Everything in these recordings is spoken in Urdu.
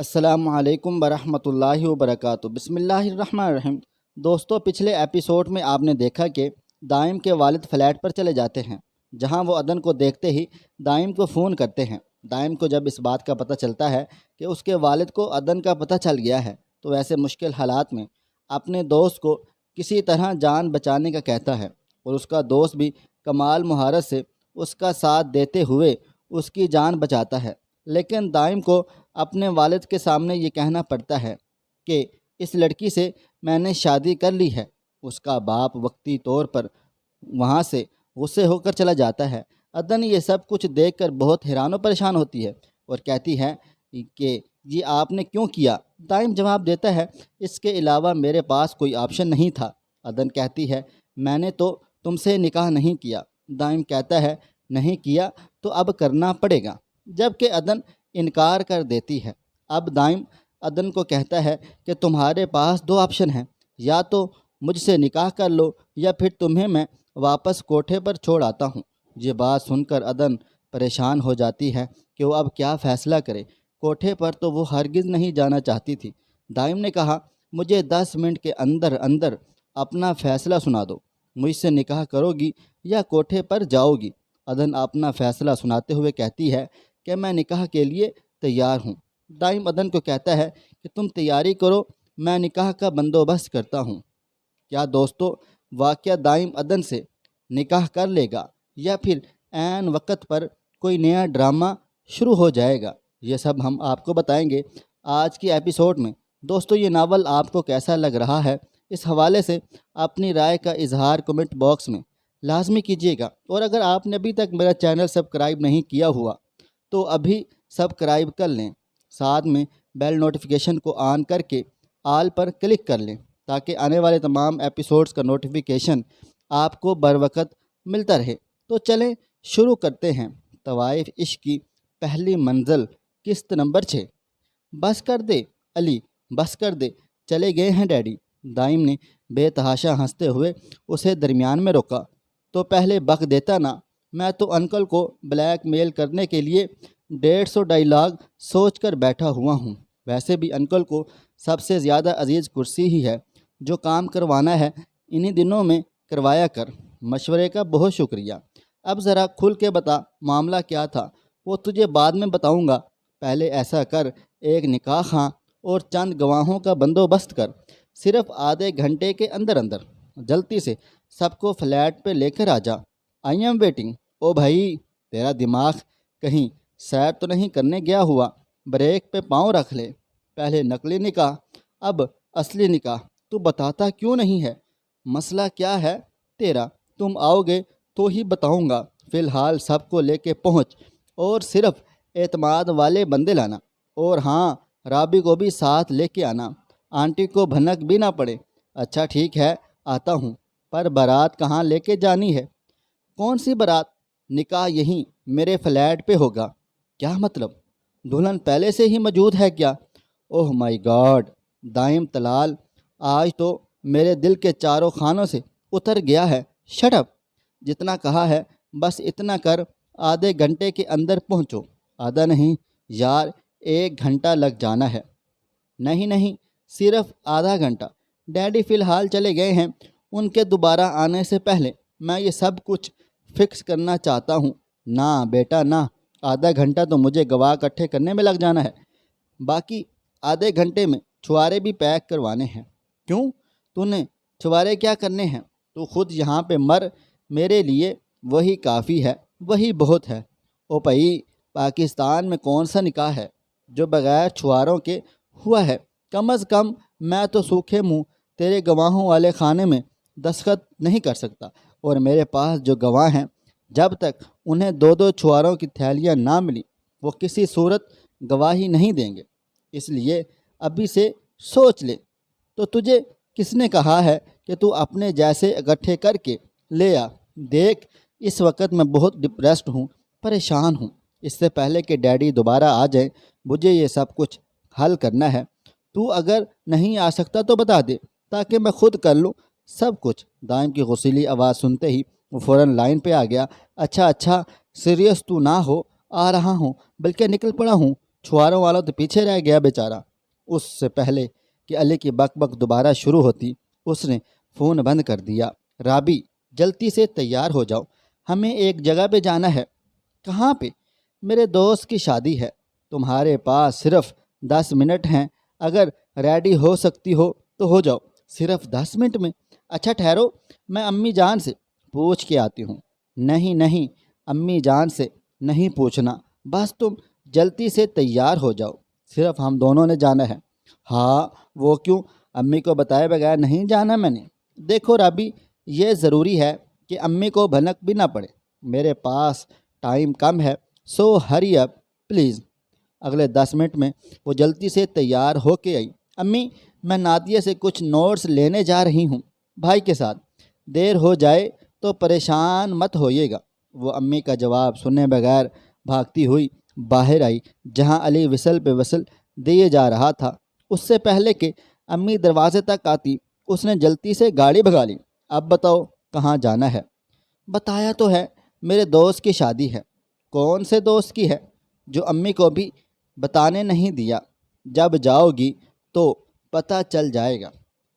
السلام علیکم ورحمۃ اللہ وبرکاتہ۔ بسم اللہ الرحمن الرحیم۔ دوستو، پچھلے ایپیسوڈ میں آپ نے دیکھا کہ دائم کے والد فلیٹ پر چلے جاتے ہیں، جہاں وہ عدن کو دیکھتے ہی دائم کو فون کرتے ہیں۔ دائم کو جب اس بات کا پتہ چلتا ہے کہ اس کے والد کو عدن کا پتہ چل گیا ہے تو ایسے مشکل حالات میں اپنے دوست کو کسی طرح جان بچانے کا کہتا ہے، اور اس کا دوست بھی کمال مہارت سے اس کا ساتھ دیتے ہوئے اس کی جان بچاتا ہے۔ لیکن دائم کو اپنے والد کے سامنے یہ کہنا پڑتا ہے کہ اس لڑکی سے میں نے شادی کر لی ہے۔ اس کا باپ وقتی طور پر وہاں سے غصے ہو کر چلا جاتا ہے۔ عدن یہ سب کچھ دیکھ کر بہت حیران و پریشان ہوتی ہے اور کہتی ہے کہ یہ آپ نے کیوں کیا؟ دائم جواب دیتا ہے، اس کے علاوہ میرے پاس کوئی آپشن نہیں تھا۔ عدن کہتی ہے، میں نے تو تم سے نکاح نہیں کیا۔ دائم کہتا ہے، نہیں کیا تو اب کرنا پڑے گا، جبکہ عدن انکار کر دیتی ہے۔ اب دائم عدن کو کہتا ہے کہ تمہارے پاس دو آپشن ہیں، یا تو مجھ سے نکاح کر لو یا پھر تمہیں میں واپس کوٹھے پر چھوڑ آتا ہوں۔ یہ بات سن کر عدن پریشان ہو جاتی ہے کہ وہ اب کیا فیصلہ کرے۔ کوٹھے پر تو وہ ہرگز نہیں جانا چاہتی تھی۔ دائم نے کہا، مجھے 10 منٹ کے اندر اندر اپنا فیصلہ سنا دو، مجھ سے نکاح کرو گی یا کوٹھے پر جاؤ گی؟ عدن اپنا فیصلہ سناتے ہوئے کہتی ہے کہ میں نکاح کے لیے تیار ہوں۔ دائم عدن کو کہتا ہے کہ تم تیاری کرو، میں نکاح کا بندوبست کرتا ہوں۔ کیا دوستو، واقعہ دائم عدن سے نکاح کر لے گا یا پھر عین وقت پر کوئی نیا ڈرامہ شروع ہو جائے گا؟ یہ سب ہم آپ کو بتائیں گے آج کی ایپیسوڈ میں۔ دوستو، یہ ناول آپ کو کیسا لگ رہا ہے، اس حوالے سے اپنی رائے کا اظہار کمنٹ باکس میں لازمی کیجیے گا، اور اگر آپ نے ابھی تک میرا چینل سبسکرائب نہیں کیا ہوا تو ابھی سبسکرائب کر لیں، ساتھ میں بیل نوٹیفیکیشن کو آن کر کے آل پر کلک کر لیں تاکہ آنے والے تمام ایپیسوڈز کا نوٹیفیکیشن آپ کو بروقت ملتا رہے۔ تو چلیں شروع کرتے ہیں۔ طوائف عشق کی پہلی منزل، قسط نمبر 6۔ بس کر دے علی، بس کر دے، چلے گئے ہیں ڈیڈی۔ دائم نے بے تحاشا ہنستے ہوئے اسے درمیان میں روکا۔ تو پہلے بک دیتا نا، میں تو انکل کو بلیک میل کرنے کے لیے 150 ڈائیلاگ سوچ کر بیٹھا ہوا ہوں۔ ویسے بھی انکل کو سب سے زیادہ عزیز کرسی ہی ہے، جو کام کروانا ہے انہی دنوں میں کروایا کر۔ مشورے کا بہت شکریہ۔ اب ذرا کھل کے بتا، معاملہ کیا تھا؟ وہ تجھے بعد میں بتاؤں گا، پہلے ایسا کر، ایک نکاح خواں اور چند گواہوں کا بندوبست کر، صرف آدھے گھنٹے کے اندر اندر جلدی سے سب کو فلیٹ پہ لے کر آ جا۔ I am waiting. او بھائی، تیرا دماغ کہیں سیر تو نہیں کرنے گیا ہوا؟ بریک پہ پاؤں رکھ لے۔ پہلے نقلی نکاح، اب اصلی نکاح، تو بتاتا کیوں نہیں ہے؟ مسئلہ کیا ہے تیرا؟ تم آؤ گے تو ہی بتاؤں گا۔ فی الحال سب کو لے کے پہنچ، اور صرف اعتماد والے بندے لانا، اور ہاں، رابی کو بھی ساتھ لے کے آنا، آنٹی کو بھنک بھی نہ پڑے۔ اچھا ٹھیک ہے، آتا ہوں، پر بارات کہاں لے کے جانی ہے؟ کون سی بارات؟ نکاح یہیں میرے فلیٹ پہ ہوگا۔ کیا مطلب؟ دلہن پہلے سے ہی موجود ہے کیا؟ اوہ مائی گاڈ! دائم تلال آج تو میرے دل کے چاروں خانوں سے اتر گیا ہے۔ Shut up! جتنا کہا ہے بس اتنا کر، آدھے گھنٹے کے اندر پہنچو۔ آدھا نہیں یار، 1 گھنٹہ لگ جانا ہے۔ نہیں نہیں، صرف آدھا گھنٹہ۔ ڈیڈی فی الحال چلے گئے ہیں، ان کے دوبارہ آنے سے پہلے میں یہ سب کچھ فکس کرنا چاہتا ہوں۔ نہ بیٹا نہ، آدھا گھنٹہ تو مجھے گواہ اکٹھے کرنے میں لگ جانا ہے، باقی آدھے گھنٹے میں چھوارے بھی پیک کروانے ہیں۔ کیوں؟ تو نے چھوارے کیا کرنے ہیں؟ تو خود یہاں پہ مر، میرے لیے وہی کافی ہے، وہی بہت ہے۔ او بھائی، پاکستان میں کون سا نکاح ہے جو بغیر چھواروں کے ہوا ہے؟ کم از کم میں تو سوکھے منہ تیرے گواہوں والے خانے میں دستخط نہیں کر سکتا، اور میرے پاس جو گواہ ہیں، جب تک انہیں 2 چھواروں کی تھیلیاں نہ ملی وہ کسی صورت گواہی نہیں دیں گے۔ اس لیے ابھی سے سوچ لے۔ تو تجھے کس نے کہا ہے کہ تو اپنے جیسے اکٹھے کر کے لے آ؟ دیکھ، اس وقت میں بہت ڈپریسڈ ہوں، پریشان ہوں۔ اس سے پہلے کہ ڈیڈی دوبارہ آ جائیں، مجھے یہ سب کچھ حل کرنا ہے۔ تو اگر نہیں آ سکتا تو بتا دے تاکہ میں خود کر لوں سب کچھ۔ دائم کی غصیلی آواز سنتے ہی وہ فوراً لائن پہ آ گیا۔ اچھا اچھا، سیریس تو نہ ہو، آ رہا ہوں، بلکہ نکل پڑا ہوں۔ چھواروں والا تو پیچھے رہ گیا بیچارہ۔ اس سے پہلے کہ علی کی بک بک دوبارہ شروع ہوتی اس نے فون بند کر دیا۔ رابی جلدی سے تیار ہو جاؤ، ہمیں ایک جگہ پہ جانا ہے۔ کہاں پہ؟ میرے دوست کی شادی ہے، تمہارے پاس صرف 10 منٹ ہیں، اگر ریڈی ہو سکتی ہو تو ہو جاؤ۔ صرف 10 منٹ میں؟ اچھا ٹھہرو، میں امی جان سے پوچھ کے آتی ہوں۔ نہیں نہیں، امی جان سے نہیں پوچھنا، بس تم جلدی سے تیار ہو جاؤ، صرف ہم دونوں نے جانا ہے۔ ہاں وہ کیوں؟ امی کو بتائے بغیر نہیں جانا میں نے۔ دیکھو رابی، یہ ضروری ہے کہ امی کو بھنک بھی نہ پڑے، میرے پاس ٹائم کم ہے، سو ہری اپ پلیز۔ اگلے 10 منٹ میں وہ جلدی سے تیار ہو کے آئی۔ امی، میں نادیہ سے کچھ نوٹس لینے جا رہی ہوں، بھائی کے ساتھ، دیر ہو جائے تو پریشان مت ہوئیے گا۔ وہ امی کا جواب سنے بغیر بھاگتی ہوئی باہر آئی، جہاں علی وصل پہ وصل دیے جا رہا تھا۔ اس سے پہلے کہ امی دروازے تک آتی اس نے جلدی سے گاڑی بھگا لی۔ اب بتاؤ کہاں جانا ہے؟ بتایا تو ہے، میرے دوست کی شادی ہے۔ کون سے دوست کی ہے؟ جو امی کو بھی بتانے نہیں دیا۔ جب جاؤ گی تو پتہ چل جائے گا۔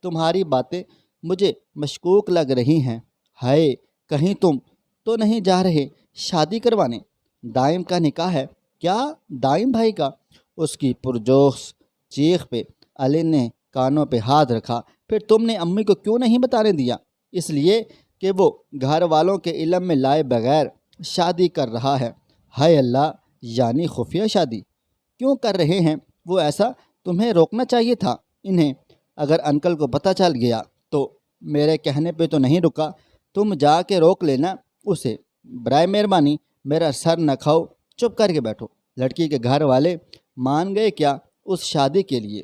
تمہاری باتیں مجھے مشکوک لگ رہی ہیں۔ ہائے، کہیں تم تو نہیں جا رہے شادی کروانے؟ دائم کا نکاح ہے کیا؟ دائم بھائی کا؟ اس کی پرجوش چیخ پہ علی نے کانوں پہ ہاتھ رکھا۔ پھر تم نے امی کو کیوں نہیں بتانے دیا؟ اس لیے کہ وہ گھر والوں کے علم میں لائے بغیر شادی کر رہا ہے۔ ہائے اللہ، یعنی خفیہ شادی کیوں کر رہے ہیں وہ؟ ایسا تمہیں روکنا چاہیے تھا انہیں۔ اگر انکل کو پتہ چل گیا تو؟ میرے کہنے پہ تو نہیں رکا، تم جا کے روک لینا اسے، برائے مہربانی میرا سر نہ کھاؤ، چپ کر کے بیٹھو۔ لڑکی کے گھر والے مان گئے کیا اس شادی کے لیے؟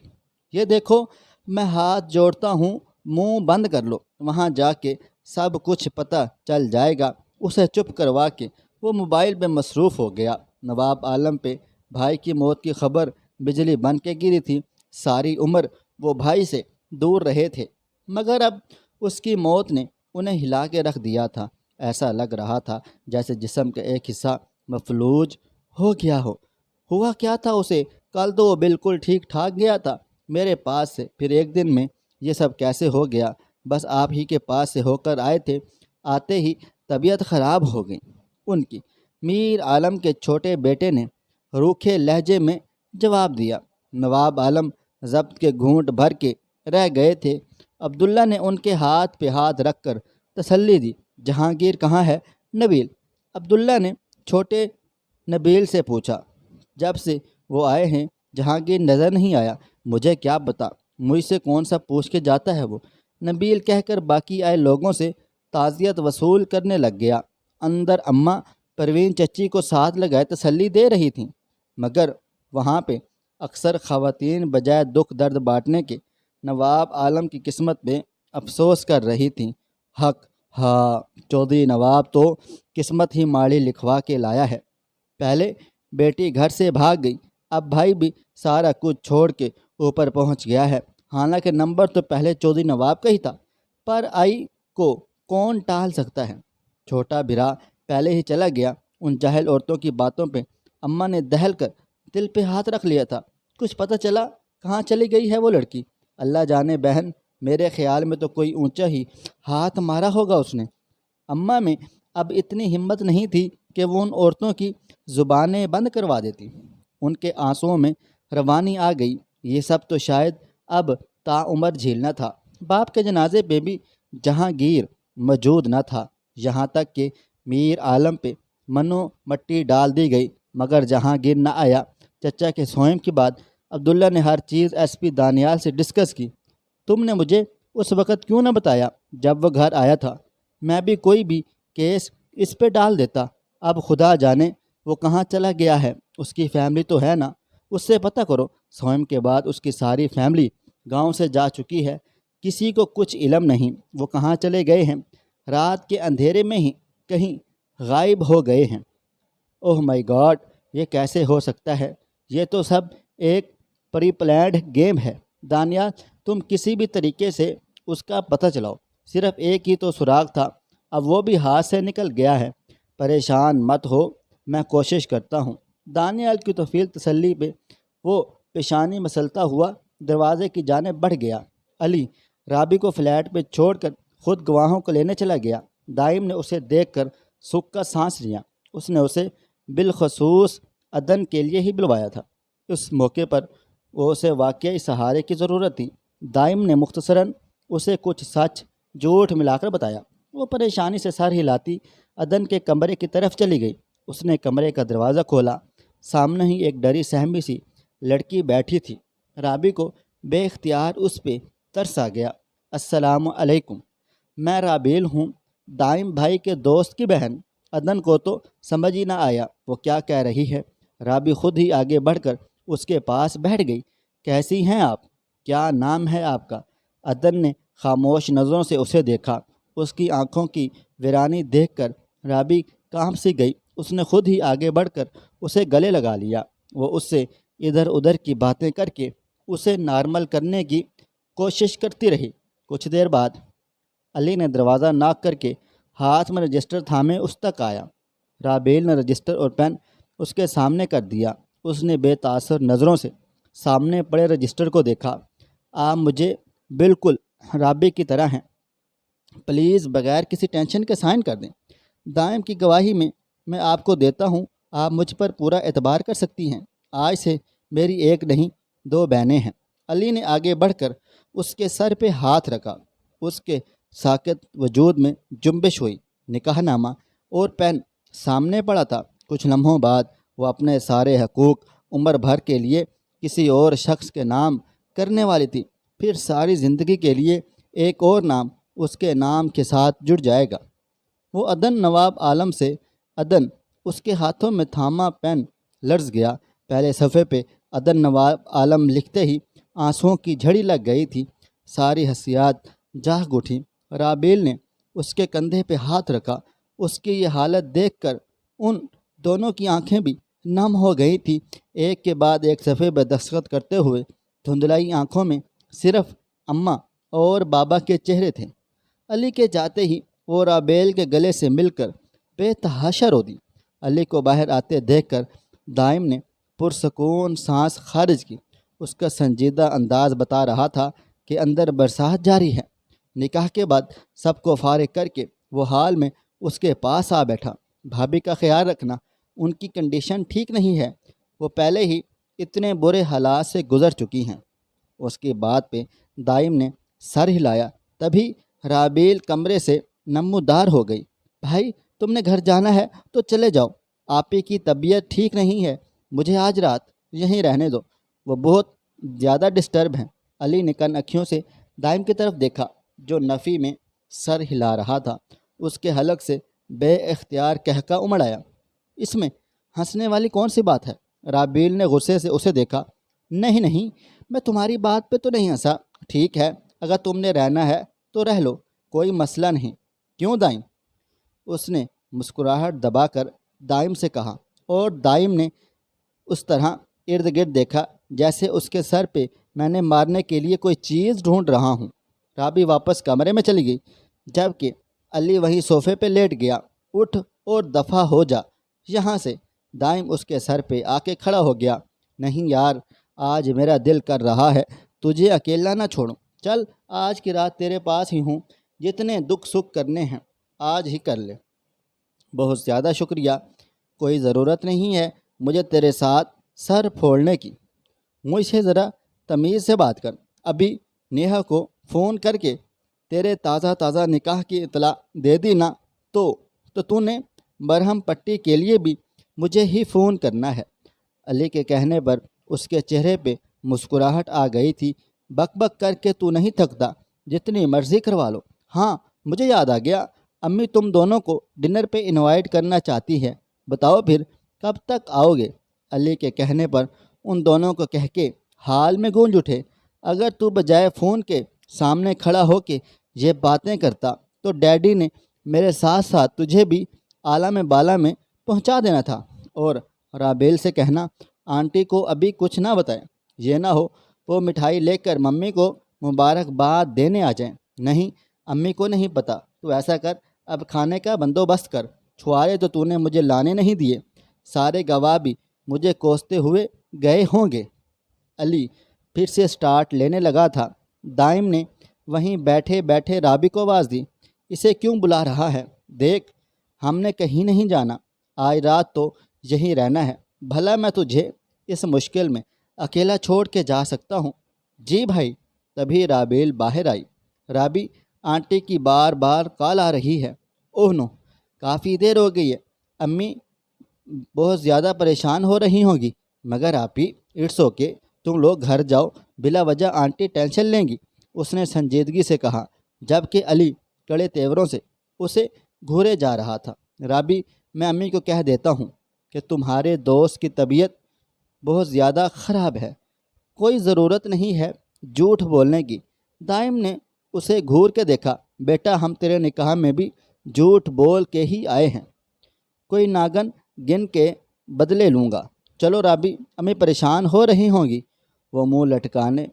یہ دیکھو میں ہاتھ جوڑتا ہوں، منہ بند کر لو، وہاں جا کے سب کچھ پتہ چل جائے گا۔ اسے چپ کروا کے وہ موبائل پہ مصروف ہو گیا۔ نواب عالم پہ بھائی کی موت کی خبر بجلی بن کے گری تھی۔ ساری عمر وہ بھائی سے دور رہے تھے، مگر اب اس کی موت نے انہیں ہلا کے رکھ دیا تھا۔ ایسا لگ رہا تھا جیسے جسم کا ایک حصہ مفلوج ہو گیا ہو۔ ہوا کیا تھا اسے؟ کل تو وہ بالکل ٹھیک ٹھاک گیا تھا میرے پاس سے، پھر ایک دن میں یہ سب کیسے ہو گیا؟ بس آپ ہی کے پاس سے ہو کر آئے تھے، آتے ہی طبیعت خراب ہو گئی ان کی۔ میر عالم کے چھوٹے بیٹے نے روکھے لہجے میں جواب دیا۔ نواب عالم ضبط کے گھونٹ بھر کے رہ گئے تھے۔ عبداللہ نے ان کے ہاتھ پہ ہاتھ رکھ کر تسلی دی۔ جہانگیر کہاں ہے؟ نبیل؟ عبداللہ نے چھوٹے نبیل سے پوچھا۔ جب سے وہ آئے ہیں جہانگیر نظر نہیں آیا۔ مجھے کیا پتا، مجھ سے کون سا پوچھ کے جاتا ہے وہ، نبیل کہہ کر باقی آئے لوگوں سے تعزیت وصول کرنے لگ گیا۔ اندر اماں پروین چچی کو ساتھ لگائے تسلی دے رہی تھیں، مگر وہاں پہ اکثر خواتین بجائے دکھ درد بانٹنے کے نواب عالم کی قسمت پہ افسوس کر رہی تھیں۔ حق، ہاں، چودھری نواب تو قسمت ہی ماڑی لکھوا کے لایا ہے۔ پہلے بیٹی گھر سے بھاگ گئی، اب بھائی بھی سارا کچھ چھوڑ کے اوپر پہنچ گیا ہے۔ حالانکہ نمبر تو پہلے چودھری نواب کا ہی تھا، پر آئی کو کون ٹال سکتا ہے؟ چھوٹا بھرا پہلے ہی چلا گیا۔ ان جاہل عورتوں کی باتوں پہ اماں نے دہل کر دل پہ ہاتھ رکھ لیا تھا۔ کچھ پتہ چلا کہاں چلی گئی ہے وہ لڑکی؟ اللہ جانے بہن، میرے خیال میں تو کوئی اونچا ہی ہاتھ مارا ہوگا اس نے۔ اماں میں اب اتنی ہمت نہیں تھی کہ وہ ان عورتوں کی زبانیں بند کروا دیتی۔ ان کے آنسوؤں میں روانی آ گئی۔ یہ سب تو شاید اب تعمر جھیلنا تھا۔ باپ کے جنازے پہ بھی جہانگیر موجود نہ تھا، یہاں تک کہ میر عالم پہ منو مٹی ڈال دی گئی، مگر جہانگیر نہ آیا۔ چچا کے سوئم کے بعد عبداللہ نے ہر چیز ایس پی دانیال سے ڈسکس کی۔ تم نے مجھے اس وقت کیوں نہ بتایا جب وہ گھر آیا تھا؟ میں بھی کوئی بھی کیس اس پہ ڈال دیتا۔ اب خدا جانے وہ کہاں چلا گیا ہے، اس کی فیملی تو ہے نا، اس سے پتہ کرو۔ سوئم کے بعد اس کی ساری فیملی گاؤں سے جا چکی ہے، کسی کو کچھ علم نہیں وہ کہاں چلے گئے ہیں۔ رات کے اندھیرے میں ہی کہیں غائب ہو گئے ہیں۔ اوہ مائی گاڈ، یہ کیسے ہو سکتا ہے؟ یہ تو سب ایک پری پلانڈ گیم ہے۔ دانیال، تم کسی بھی طریقے سے اس کا پتہ چلاؤ۔ صرف ایک ہی تو سراغ تھا، اب وہ بھی ہاتھ سے نکل گیا ہے۔ پریشان مت ہو، میں کوشش کرتا ہوں۔ دانیال کی طویل تسلی پہ وہ پیشانی مسلتا ہوا دروازے کی جانب بڑھ گیا۔ علی رابی کو فلیٹ پہ چھوڑ کر خود گواہوں کو لینے چلا گیا۔ دائم نے اسے دیکھ کر سکھ کا سانس لیا۔ اس نے اسے بالخصوص عدن کے لیے ہی بلوایا تھا۔ اس موقع پر وہ اسے واقعی سہارے کی ضرورت تھی۔ دائم نے مختصراً اسے کچھ سچ جھوٹ ملا کر بتایا۔ وہ پریشانی سے سر ہلاتی عدن کے کمرے کی طرف چلی گئی۔ اس نے کمرے کا دروازہ کھولا۔ سامنے ہی ایک ڈری سہمی سی لڑکی بیٹھی تھی۔ رابی کو بے اختیار اس پہ ترس آ گیا۔ السلام علیکم، میں رابیل ہوں، دائم بھائی کے دوست کی بہن۔ عدن کو تو سمجھ ہی نہ آیا وہ کیا کہہ رہی ہے۔ رابی خود ہی آگے بڑھ کر اس کے پاس بیٹھ گئی۔ کیسی ہیں آپ؟ کیا نام ہے آپ کا؟ عدن نے خاموش نظروں سے اسے دیکھا۔ اس کی آنکھوں کی ویرانی دیکھ کر رابی کانپ سی گئی۔ اس نے خود ہی آگے بڑھ کر اسے گلے لگا لیا۔ وہ اس سے ادھر ادھر کی باتیں کر کے اسے نارمل کرنے کی کوشش کرتی رہی۔ کچھ دیر بعد علی نے دروازہ ناک کر کے ہاتھ میں رجسٹر تھامے اس تک آیا۔ رابیل نے رجسٹر اور پین اس کے سامنے کر دیا۔ اس نے بے تاثر نظروں سے سامنے پڑے رجسٹر کو دیکھا۔ آپ مجھے بالکل رابی کی طرح ہیں، پلیز بغیر کسی ٹینشن کے سائن کر دیں۔ دائم کی گواہی میں آپ کو دیتا ہوں، آپ مجھ پر پورا اعتبار کر سکتی ہیں۔ آج سے میری ایک نہیں 2 بہنیں ہیں۔ علی نے آگے بڑھ کر اس کے سر پہ ہاتھ رکھا۔ اس کے ساکت وجود میں جنبش ہوئی۔ نکاح نامہ اور پین سامنے پڑا تھا۔ کچھ لمحوں بعد وہ اپنے سارے حقوق عمر بھر کے لیے کسی اور شخص کے نام کرنے والی تھی۔ پھر ساری زندگی کے لیے ایک اور نام اس کے نام کے ساتھ جڑ جائے گا۔ وہ عدن نواب عالم سے عدن اس کے ہاتھوں میں تھاما پین لرز گیا۔ پہلے صفحے پہ عدن نواب عالم لکھتے ہی آنسوؤں کی جھڑی لگ گئی تھی۔ ساری حسیات جاگ اٹھیں۔ رابیل نے اس کے کندھے پہ ہاتھ رکھا۔ اس کی یہ حالت دیکھ کر ان دونوں کی آنکھیں بھی نم ہو گئی تھی۔ ایک کے بعد ایک صفحے پہ دستخط کرتے ہوئے دھندلائی آنکھوں میں صرف اماں اور بابا کے چہرے تھے۔ علی کے جاتے ہی وہ رابیل کے گلے سے مل کر بے تحاشا رو دی۔ علی کو باہر آتے دیکھ کر دائم نے پرسکون سانس خارج کی۔ اس کا سنجیدہ انداز بتا رہا تھا کہ اندر برسات جاری ہے۔ نکاح کے بعد سب کو فارغ کر کے وہ حال میں اس کے پاس آ بیٹھا۔ بھابھی کا خیال رکھنا، ان کی کنڈیشن ٹھیک نہیں ہے، وہ پہلے ہی اتنے برے حالات سے گزر چکی ہیں۔ اس کی بات پہ دائم نے سر ہلایا۔ تبھی رابیل کمرے سے نمودار ہو گئی۔ بھائی تم نے گھر جانا ہے تو چلے جاؤ، آپی کی طبیعت ٹھیک نہیں ہے، مجھے آج رات یہیں رہنے دو، وہ بہت زیادہ ڈسٹرب ہیں۔ علی نے کن اکھیوں سے دائم کی طرف دیکھا جو نفی میں سر ہلا رہا تھا۔ اس کے حلق سے بے اختیار کہکا امڑ آیا۔ اس میں ہنسنے والی کون سی بات ہے؟ رابیل نے غصے سے اسے دیکھا۔ نہیں میں تمہاری بات پہ تو نہیں ہنسا۔ ٹھیک ہے، اگر تم نے رہنا ہے تو رہ لو، کوئی مسئلہ نہیں۔ کیوں دائم؟ اس نے مسکراہٹ دبا کر دائم سے کہا، اور دائم نے اس طرح ارد گرد دیکھا جیسے اس کے سر پہ میں نے مارنے کے لیے کوئی چیز ڈھونڈ رہا ہوں۔ رابی واپس کمرے میں چلی گئی، جبکہ علی وہیں صوفے پہ لیٹ گیا۔ اٹھ اور دفع ہو جا یہاں سے۔ دائم اس کے سر پہ آ کے کھڑا ہو گیا۔ نہیں یار، آج میرا دل کر رہا ہے تجھے اکیلا نہ چھوڑوں۔ چل آج کی رات تیرے پاس ہی ہوں، جتنے دکھ سکھ کرنے ہیں آج ہی کر لے۔ بہت زیادہ شکریہ، کوئی ضرورت نہیں ہے مجھے تیرے ساتھ سر پھوڑنے کی۔ مجھ سے ذرا تمیز سے بات کر۔ ابھی نیہا کو فون کر کے تیرے تازہ نکاح کی اطلاع دے دی نا، تو نے مرہم پٹی کے لیے بھی مجھے ہی فون کرنا ہے۔ علی کے کہنے پر اس کے چہرے پہ مسکراہٹ آ گئی تھی۔ بک بک کر کے تو نہیں تھکتا، جتنی مرضی کروا لو۔ ہاں مجھے یاد آ گیا، امی تم دونوں کو ڈنر پہ انوائٹ کرنا چاہتی ہے، بتاؤ پھر کب تک آؤ گے؟ علی کے کہنے پر ان دونوں کو کہہ کے حال میں گونج اٹھے۔ اگر تو بجائے فون کے سامنے کھڑا ہو کے یہ باتیں کرتا تو ڈیڈی نے میرے ساتھ ساتھ تجھے بھی عالم بالا میں پہنچا دینا تھا۔ اور رابیل سے کہنا آنٹی کو ابھی کچھ نہ بتائیں، یہ نہ ہو وہ مٹھائی لے کر ممی کو مبارکباد دینے آ جائیں۔ نہیں امی کو نہیں پتہ، تو ایسا کر اب کھانے کا بندوبست کر، چھوارے تو نے مجھے لانے نہیں دیے، سارے گواہ بھی مجھے کوستے ہوئے گئے ہوں گے۔ علی پھر سے سٹارٹ لینے لگا تھا۔ دائم نے وہیں بیٹھے بیٹھے رابی کو آواز دی، اسے کیوں بلا رہا ہے؟ دیکھ، ہم نے کہیں نہیں جانا، آج رات تو یہیں رہنا ہے۔ بھلا میں تجھے اس مشکل میں اکیلا چھوڑ کے جا سکتا ہوں؟ جی بھائی۔ تبھی رابیل باہر آئی۔ رابی، آنٹی کی بار بار کال آ رہی ہے۔ اوہ نو، کافی دیر ہو گئی ہے، امی بہت زیادہ پریشان ہو رہی ہوں گی۔ مگر آپی، اٹس اوکے، تم لوگ گھر جاؤ، بلا وجہ آنٹی ٹینشن لیں گی، اس نے سنجیدگی سے کہا، جبکہ علی کڑے تیوروں سے اسے گھورے جا رہا تھا۔ رابی، میں امی کو کہہ دیتا ہوں کہ تمہارے دوست کی طبیعت بہت زیادہ خراب ہے، کوئی ضرورت نہیں ہے جھوٹ بولنے کی۔ دائم نے اسے گھور کے دیکھا۔ بیٹا، ہم تیرے نکاح میں بھی جھوٹ بول کے ہی آئے ہیں، کوئی ناگن گن کے بدلے لوں گا۔ چلو رابی، امی پریشان ہو رہی ہوں گی۔ وہ منہ لٹکانے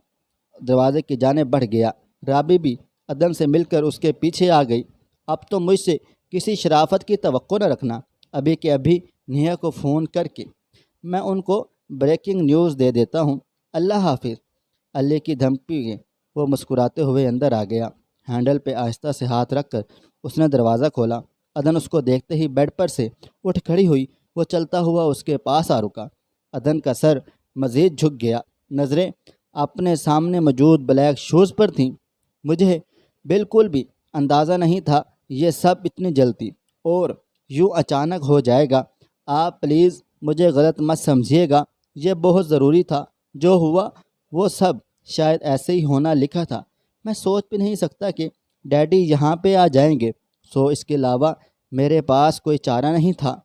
دروازے کی جانب بڑھ گیا۔ رابی بھی عدن سے مل کر اس کے پیچھے آ گئی۔ اب تو مجھ سے کسی شرافت کی توقع نہ رکھنا، ابھی کے ابھی نیہا کو فون کر کے میں ان کو بریکنگ نیوز دے دیتا ہوں۔ اللہ حافظ۔ علی کی دھمکی میں وہ مسکراتے ہوئے اندر آ گیا۔ ہینڈل پہ آہستہ سے ہاتھ رکھ کر اس نے دروازہ کھولا۔ عدن اس کو دیکھتے ہی بیڈ پر سے اٹھ کھڑی ہوئی۔ وہ چلتا ہوا اس کے پاس آ رکا۔ عدن کا سر مزید جھک گیا، نظریں اپنے سامنے موجود بلیک شوز پر تھیں۔ مجھے بالکل بھی اندازہ نہیں تھا یہ سب اتنی جلدی اور یوں اچانک ہو جائے گا۔ آپ پلیز مجھے غلط مت سمجھیے گا، یہ بہت ضروری تھا۔ جو ہوا وہ سب شاید ایسے ہی ہونا لکھا تھا۔ میں سوچ بھی نہیں سکتا کہ ڈیڈی یہاں پہ آ جائیں گے، اس کے علاوہ میرے پاس کوئی چارہ نہیں تھا۔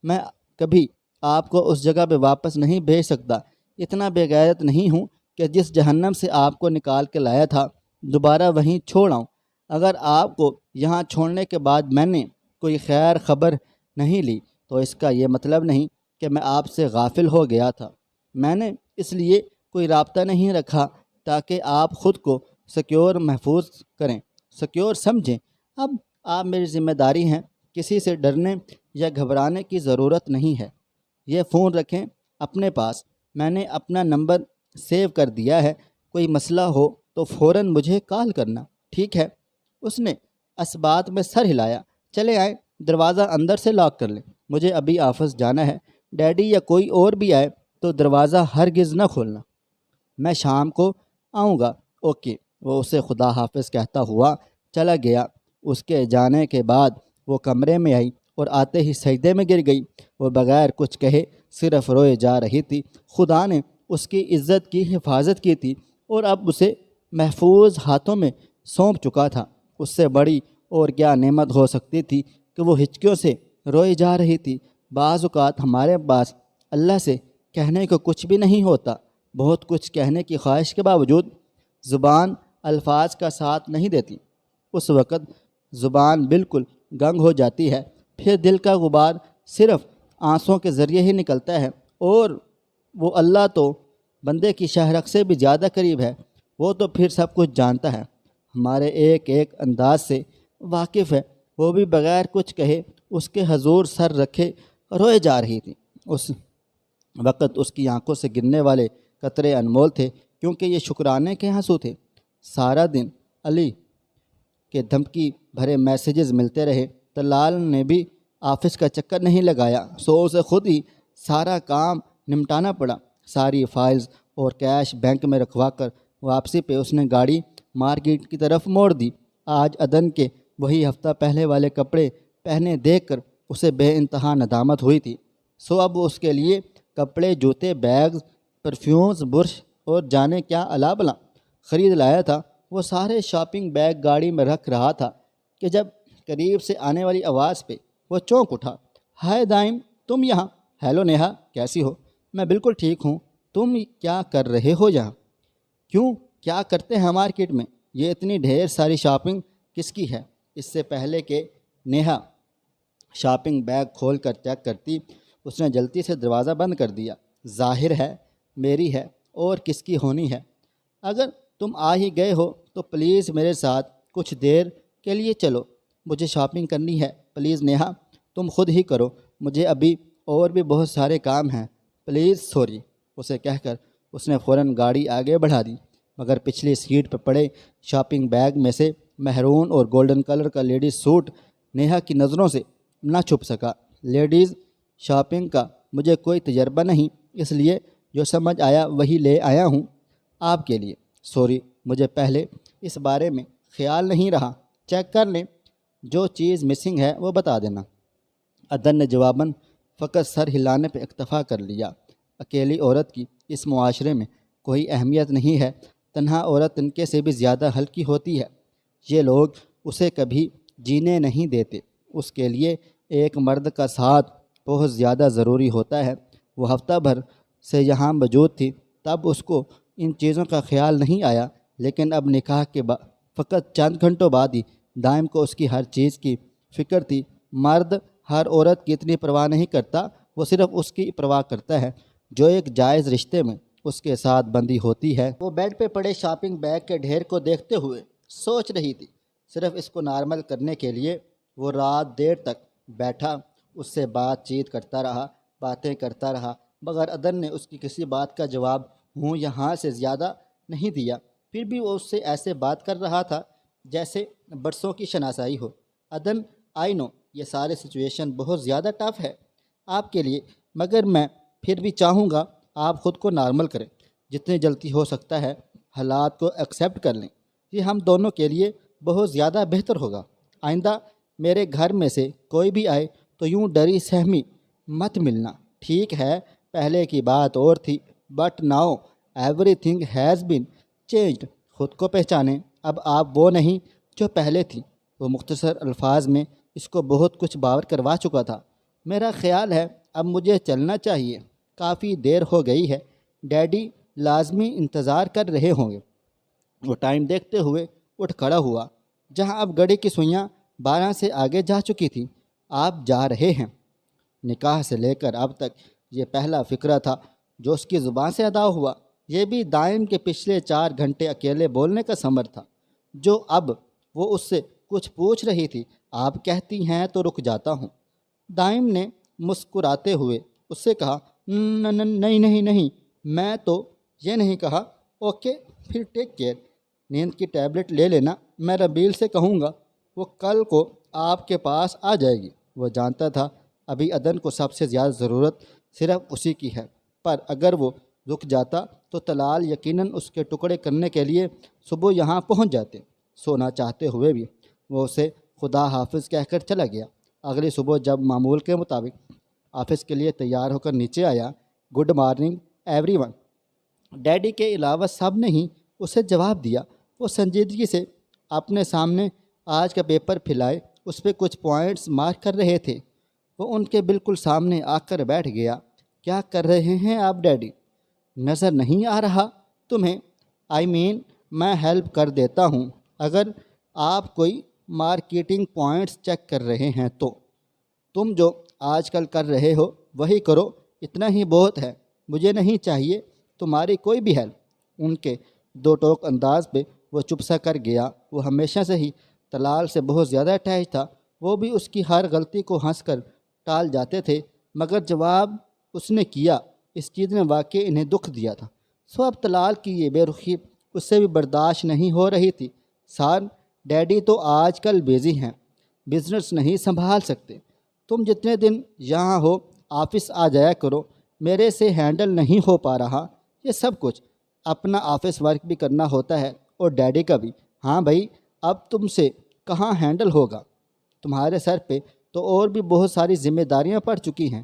میں کبھی آپ کو اس جگہ پہ واپس نہیں بھیج سکتا۔ اتنا بے غیرت نہیں ہوں کہ جس جہنم سے آپ کو نکال کے لایا تھا دوبارہ وہیں چھوڑ آؤں۔ اگر آپ کو یہاں چھوڑنے کے بعد میں نے کوئی خیر خبر نہیں لی تو اس کا یہ مطلب نہیں کہ میں آپ سے غافل ہو گیا تھا۔ میں نے اس لیے کوئی رابطہ نہیں رکھا تاکہ آپ خود کو سیکیور محفوظ کریں، سیکیور سمجھیں۔ اب آپ میری ذمہ داری ہیں، کسی سے ڈرنے یا گھبرانے کی ضرورت نہیں ہے۔ یہ فون رکھیں اپنے پاس، میں نے اپنا نمبر سیو کر دیا ہے، کوئی مسئلہ ہو تو فوراً مجھے کال کرنا، ٹھیک ہے؟ اس نے اس بات میں سر ہلایا۔ چلے آئیں، دروازہ اندر سے لاک کر لیں، مجھے ابھی آفس جانا ہے۔ ڈیڈی یا کوئی اور بھی آئے تو دروازہ ہرگز نہ کھولنا۔ میں شام کو آؤں گا، اوکے۔ وہ اسے خدا حافظ کہتا ہوا چلا گیا۔ اس کے جانے کے بعد وہ کمرے میں آئی اور آتے ہی سجدے میں گر گئی۔ وہ بغیر کچھ کہے صرف روئے جا رہی تھی۔ خدا نے اس کی عزت کی حفاظت کی تھی اور اب اسے محفوظ ہاتھوں میں سونپ چکا تھا۔ اس سے بڑی اور کیا نعمت ہو سکتی تھی کہ وہ ہچکیوں سے روئی جا رہی تھی۔ بعض اوقات ہمارے پاس اللہ سے کہنے کو کچھ بھی نہیں ہوتا، بہت کچھ کہنے کی خواہش کے باوجود زبان الفاظ کا ساتھ نہیں دیتی۔ اس وقت زبان بالکل گنگ ہو جاتی ہے، پھر دل کا غبار صرف آنسوؤں کے ذریعے ہی نکلتا ہے، اور وہ اللہ تو بندے کی شہرک سے بھی زیادہ قریب ہے۔ وہ تو پھر سب کچھ جانتا ہے، ہمارے ایک ایک انداز سے واقف ہے۔ وہ بھی بغیر کچھ کہے اس کے حضور سر رکھے روئے جا رہی تھی۔ اس وقت اس کی آنکھوں سے گرنے والے قطرے انمول تھے، کیونکہ یہ شکرانے کے آنسو تھے۔ سارا دن علی کے دھمکی بھرے میسیجز ملتے رہے۔ طلال نے بھی آفس کا چکر نہیں لگایا، اسے خود ہی سارا کام نمٹانا پڑا۔ ساری فائلز اور کیش بینک میں رکھوا کر واپسی پہ اس نے گاڑی مارکیٹ کی طرف موڑ دی۔ آج عدن کے وہی ہفتہ پہلے والے کپڑے پہنے دیکھ کر اسے بے انتہا ندامت ہوئی تھی۔ اب اس کے لیے کپڑے، جوتے، بیگز، پرفیومز، برش اور جانے کیا الا بلا خرید لایا تھا۔ وہ سارے شاپنگ بیگ گاڑی میں رکھ رہا تھا کہ جب قریب سے آنے والی آواز پہ وہ چونک اٹھا۔ ہائے دائم، تم یہاں؟ ہیلو نیہا، کیسی ہو؟ میں بالکل ٹھیک ہوں، تم کیا کر رہے ہو یہاں؟ کیوں، کیا کرتے ہیں مارکیٹ میں؟ یہ اتنی ڈھیر ساری شاپنگ کس کی ہے؟ اس سے پہلے کہ نیہا شاپنگ بیگ کھول کر چیک کرتی، اس نے جلدی سے دروازہ بند کر دیا۔ ظاہر ہے میری ہے، اور کس کی ہونی ہے؟ اگر تم آ ہی گئے ہو تو پلیز میرے ساتھ کچھ دیر کے لیے چلو، مجھے شاپنگ کرنی ہے۔ پلیز نیہا، تم خود ہی کرو، مجھے ابھی اور بھی بہت سارے کام ہیں۔ پلیز سوری، اسے کہہ کر اس نے فوراً گاڑی آگے بڑھا دی، مگر پچھلی سیٹ پر پڑے شاپنگ بیگ میں سے مہرون اور گولڈن کلر کا لیڈیز سوٹ نیہا کی نظروں سے نہ چھپ سکا۔ لیڈیز شاپنگ کا مجھے کوئی تجربہ نہیں، اس لیے جو سمجھ آیا وہی لے آیا ہوں آپ کے لیے۔ سوری، مجھے پہلے اس بارے میں خیال نہیں رہا، چیک کر لیں، جو چیز مسنگ ہے وہ بتا دینا۔ عدن نے جواباً فقط سر ہلانے پہ اکتفا کر لیا۔ اکیلی عورت کی اس معاشرے میں کوئی اہمیت نہیں ہے، تنہا عورت تنکے سے بھی زیادہ ہلکی ہوتی ہے۔ یہ لوگ اسے کبھی جینے نہیں دیتے، اس کے لیے ایک مرد کا ساتھ بہت زیادہ ضروری ہوتا ہے۔ وہ ہفتہ بھر سے یہاں موجود تھی، تب اس کو ان چیزوں کا خیال نہیں آیا، لیکن اب نکاح کے فقط چند گھنٹوں بعد ہی دائم کو اس کی ہر چیز کی فکر تھی۔ مرد ہر عورت کی اتنی پرواہ نہیں کرتا، وہ صرف اس کی پرواہ کرتا ہے جو ایک جائز رشتے میں اس کے ساتھ بندی ہوتی ہے۔ وہ بیڈ پہ پڑے شاپنگ بیگ کے ڈھیر کو دیکھتے ہوئے سوچ رہی تھی۔ صرف اس کو نارمل کرنے کے لیے وہ رات دیر تک بیٹھا، اس سے بات چیت کرتا رہا، باتیں کرتا رہا، مگر عدن نے اس کی کسی بات کا جواب ہوں یا ہاں سے زیادہ نہیں دیا۔ پھر بھی وہ اس سے ایسے بات کر رہا تھا جیسے برسوں کی شناسائی ہو۔ عدن، آئی نو یہ سارے سچویشن بہت زیادہ ٹف ہے آپ کے لیے، مگر میں پھر بھی چاہوں گا آپ خود کو نارمل کریں، جتنی جلدی ہو سکتا ہے حالات کو ایکسیپٹ کر لیں، یہ ہم دونوں کے لیے بہت زیادہ بہتر ہوگا۔ آئندہ میرے گھر میں سے کوئی بھی آئے تو یوں ڈری سہمی مت ملنا، ٹھیک ہے؟ پہلے کی بات اور تھی، but now every thing has been changed. خود کو پہچانیں، اب آپ وہ نہیں جو پہلے تھی۔ وہ مختصر الفاظ میں اس کو بہت کچھ باور کروا چکا تھا۔ میرا خیال ہے اب مجھے چلنا چاہیے، کافی دیر ہو گئی ہے، ڈیڈی لازمی انتظار کر رہے ہوں گے۔ وہ ٹائم دیکھتے ہوئے اٹھ کھڑا ہوا، جہاں اب گھڑی کی سوئیاں 12 سے آگے جا چکی تھیں۔ آپ جا رہے ہیں؟ نکاح سے لے کر اب تک یہ پہلا فقرہ تھا جو اس کی زبان سے ادا ہوا، یہ بھی دائم کے پچھلے 4 گھنٹے اکیلے بولنے کا ثمر تھا، جو اب وہ اس سے کچھ پوچھ رہی تھی۔ آپ کہتی ہیں تو رک جاتا ہوں۔ دائم نے مسکراتے ہوئے اس سے کہا، نہیں نہیں نہیں، میں تو یہ نہیں کہا۔ اوکے پھر ٹیک کیئر، نیند کی ٹیبلٹ لے لینا، میں ربیل سے کہوں گا وہ کل کو آپ کے پاس آ جائے گی۔ وہ جانتا تھا ابھی عدن کو سب سے زیادہ ضرورت صرف اسی کی ہے، پر اگر وہ رک جاتا تو طلال یقیناً اس کے ٹکڑے کرنے کے لیے صبح یہاں پہنچ جاتے۔ سونا چاہتے ہوئے بھی وہ اسے خدا حافظ کہہ کر چلا گیا۔ اگلی صبح جب معمول کے مطابق آفس کے لیے تیار ہو کر نیچے آیا، good morning every one, daddy کے علاوہ سب نے ہی اسے جواب دیا۔ وہ سنجیدگی سے اپنے سامنے آج کا پیپر پھیلائے، اس پہ کچھ پوائنٹس مارک کر رہے تھے۔ وہ ان کے بالکل سامنے آ کر بیٹھ گیا۔ کیا کر رہے ہیں آپ ڈیڈی؟ نظر نہیں آ رہا تمہیں؟ میں ہیلپ کر دیتا ہوں، اگر آپ کوئی مارکیٹنگ پوائنٹس چیک کر رہے ہیں تو۔ تم جو آج کل کر رہے ہو وہی کرو، اتنا ہی بہت ہے، مجھے نہیں چاہیے تمہاری کوئی بھی ہیلپ۔ ان کے دو ٹوک انداز پہ وہ چپ سا کر گیا۔ وہ ہمیشہ سے ہی طلال سے بہت زیادہ اٹیچ تھا، وہ بھی اس کی ہر غلطی کو ہنس کر ٹال جاتے تھے، مگر جواب اس نے کیا اس چیز نے واقعی انہیں دکھ دیا تھا۔ سو اب طلال کی یہ بے رخی اس سے بھی برداشت نہیں ہو رہی تھی۔ ڈیڈی تو آج کل بیزی ہیں، بزنس نہیں سنبھال سکتے، تم جتنے دن یہاں ہو آفس آ جایا کرو، میرے سے ہینڈل نہیں ہو پا رہا یہ سب کچھ، اپنا آفس ورک بھی کرنا ہوتا ہے اور ڈیڈی کا بھی۔ ہاں بھائی، اب تم سے کہاں ہینڈل ہوگا، تمہارے سر پہ تو اور بھی بہت ساری ذمہ داریاں پڑ چکی ہیں۔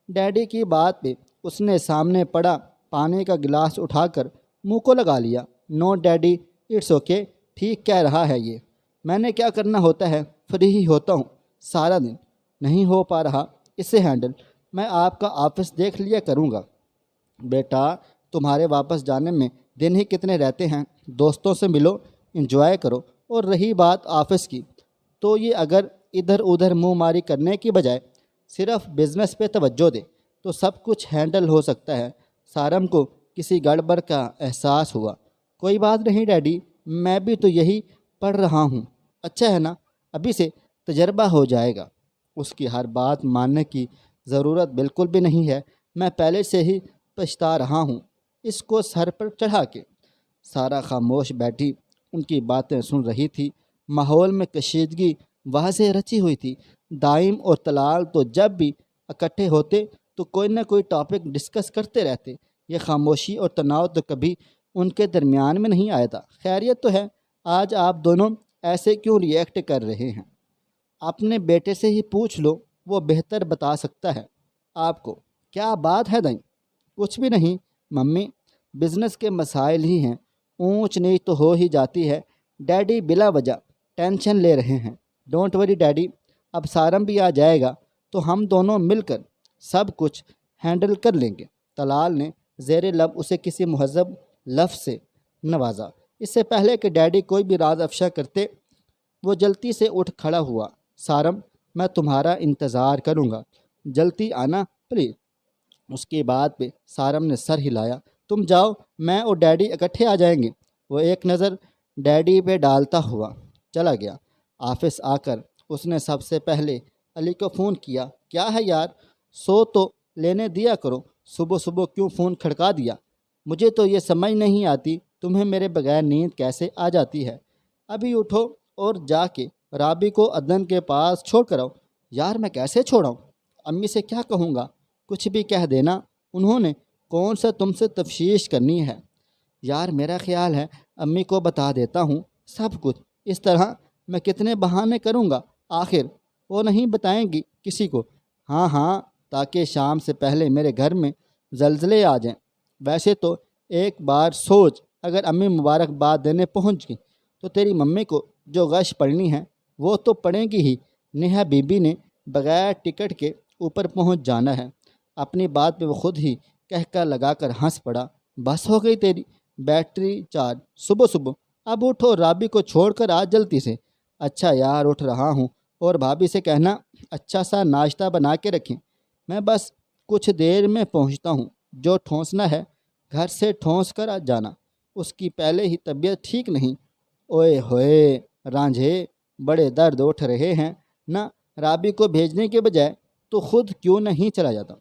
ڈیڈی کی بات پہ اس نے سامنے پڑا پانی کا گلاس اٹھا کر منہ کو لگا لیا۔ نو ڈیڈی، اٹس اوکے، ٹھیک کہہ رہا ہے یہ، میں نے کیا کرنا ہوتا ہے، فری ہی ہوتا ہوں سارا دن، نہیں ہو پا رہا اس سے ہینڈل، میں آپ کا آفس دیکھ لیا کروں گا۔ بیٹا، تمہارے واپس جانے میں دن ہی کتنے رہتے ہیں، دوستوں سے ملو، انجوائے کرو، اور رہی بات آفس کی تو یہ اگر ادھر ادھر منہ ماری کرنے کی بجائے صرف بزنس پہ توجہ دے تو سب کچھ ہینڈل ہو سکتا ہے۔ سارم کو کسی گڑبڑ کا احساس ہوا۔ کوئی بات نہیں ڈیڈی، میں بھی تو یہی پڑھ رہا ہوں، اچھا ہے نا، ابھی سے تجربہ ہو جائے گا۔ اس کی ہر بات ماننے کی ضرورت بالکل بھی نہیں ہے، میں پہلے سے ہی پچھتا رہا ہوں اس کو سر پر چڑھا کے۔ سارا خاموش بیٹھی ان کی باتیں سن رہی تھی۔ ماحول میں کشیدگی واضح رچی ہوئی تھی۔ دائم اور طلال تو جب بھی اکٹھے ہوتے تو کوئی نہ کوئی ٹاپک ڈسکس کرتے رہتے۔ یہ خاموشی اور تناؤ تو کبھی ان کے درمیان میں نہیں آیا تھا۔ خیریت تو ہے؟ آج آپ دونوں ایسے کیوں ری ایکٹ کر رہے ہیں؟ اپنے بیٹے سے ہی پوچھ لو، وہ بہتر بتا سکتا ہے آپ کو۔ کیا بات ہے دائیں؟ کچھ بھی نہیں ممی، بزنس کے مسائل ہی ہیں، اونچ نیچ تو ہو ہی جاتی ہے۔ ڈیڈی بلا وجہ ٹینشن لے رہے ہیں۔ ڈونٹ وری ڈیڈی، اب سارم بھی آ جائے گا تو ہم دونوں مل کر سب کچھ ہینڈل کر لیں گے۔ طلال نے زیر لب اسے کسی مہذب لفظ سے نوازا۔ اس سے پہلے کہ ڈیڈی کوئی بھی راز افشا کرتے وہ جلدی سے اٹھ کھڑا ہوا۔ سارم، میں تمہارا انتظار کروں گا، جلدی آنا پلیز۔ اس کی بات پہ سارم نے سر ہلایا۔ تم جاؤ، میں اور ڈیڈی اکٹھے آ جائیں گے۔ وہ ایک نظر ڈیڈی پہ ڈالتا ہوا چلا گیا۔ آفس آ کر اس نے سب سے پہلے علی کو فون کیا۔ کیا ہے یار، سو تو لینے دیا کرو، صبح صبح کیوں فون کھڑکا دیا؟ مجھے تو یہ سمجھ نہیں آتی تمہیں میرے بغیر نیند کیسے آ جاتی ہے۔ ابھی اٹھو اور جا کے رابی کو عدنان کے پاس چھوڑ کر آؤ۔ یار میں کیسے چھوڑاؤں؟ امی سے کیا کہوں گا؟ کچھ بھی کہہ دینا، انہوں نے کون سا تم سے تفتیش کرنی ہے؟ یار میرا خیال ہے امی کو بتا دیتا ہوں سب کچھ، اس طرح میں کتنے بہانے کروں گا، آخر وہ نہیں بتائیں گی کسی کو۔ ہاں ہاں، تاکہ شام سے پہلے میرے گھر میں زلزلے آ جائیں۔ ویسے تو ایک بار سوچ، اگر امی مبارکباد دینے پہنچ گئی تو تیری ممی کو جو غش پڑنی ہے وہ تو پڑے گی ہی۔ نیہا بی بی نے بغیر ٹکٹ کے اوپر پہنچ جانا ہے۔ اپنی بات پہ وہ خود ہی کہہ لگا کر ہنس پڑا۔ بس ہو گئی تیری بیٹری چارج صبح صبح؟ اب اٹھو، رابی کو چھوڑ کر آ جلدی سے۔ اچھا یار اٹھ رہا ہوں، اور بھابھی سے کہنا اچھا سا ناشتہ بنا کے رکھیں، میں بس کچھ دیر میں پہنچتا ہوں۔ جو ٹھونسنا ہے گھر سے ٹھونس کر آ جانا، اس کی پہلے ہی طبیعت ٹھیک نہیں۔ اوئے ہوئے رانجھے، بڑے درد اٹھ رہے ہیں نا۔ رابی کو بھیجنے کے بجائے تو خود کیوں نہیں چلا جاتا؟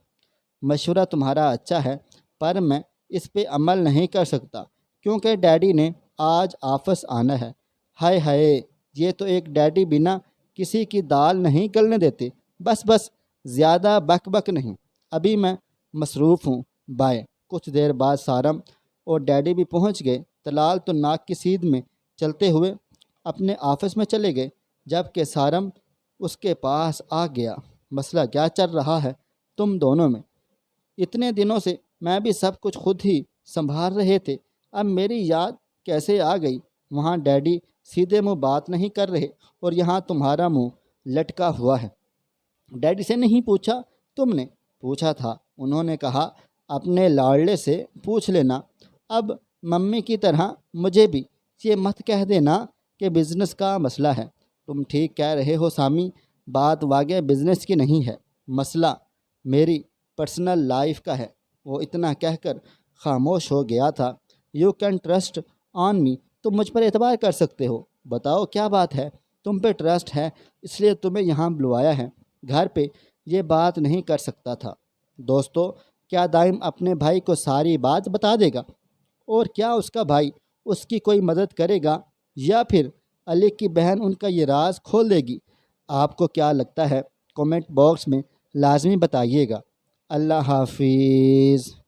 مشورہ تمہارا اچھا ہے، پر میں اس پہ عمل نہیں کر سکتا کیونکہ ڈیڈی نے آج آفس آنا ہے۔ ہائے ہائے، یہ تو ایک ڈیڈی بنا کسی کی دال نہیں گلنے دیتے۔ بس بس، زیادہ بک بک نہیں، ابھی میں مصروف ہوں، بائے۔ کچھ دیر بعد سارم اور ڈیڈی بھی پہنچ گئے۔ طلال تو ناک کی سیدھ میں چلتے ہوئے اپنے آفس میں چلے گئے، جب کہ سارم اس کے پاس آ گیا۔ مسئلہ کیا چل رہا ہے تم دونوں میں؟ اتنے دنوں سے میں بھی سب کچھ خود ہی سنبھال رہے تھے، اب میری یاد کیسے آ گئی؟ وہاں ڈیڈی سیدھے منہ بات نہیں کر رہے اور یہاں تمہارا منہ لٹکا ہوا ہے۔ ڈیڈی سے نہیں پوچھا؟ تم نے پوچھا تھا، انہوں نے کہا اپنے لاڑلے سے پوچھ لینا۔ اب ممی کی طرح مجھے بھی یہ مت کہہ دینا کہ بزنس کا مسئلہ ہے۔ تم ٹھیک کہہ رہے ہو سامی، بات واقع بزنس کی نہیں ہے، مسئلہ میری پرسنل لائف کا ہے۔ وہ اتنا کہہ کر خاموش ہو گیا تھا۔ یو کین ٹرسٹ آن می، تم مجھ پر اعتبار کر سکتے ہو۔ بتاؤ کیا بات ہے؟ تم پہ ٹرسٹ ہے اس لیے تمہیں یہاں بلوایا ہے، گھر پہ یہ بات نہیں کر سکتا تھا۔ دوستو، کیا دائم اپنے بھائی کو ساری بات بتا دے گا؟ اور کیا اس کا بھائی اس کی کوئی مدد کرے گا، یا پھر علی کی بہن ان کا یہ راز کھول دے گی؟ آپ کو کیا لگتا ہے؟ کمنٹ باکس میں لازمی بتائیے گا۔ اللہ حافظ۔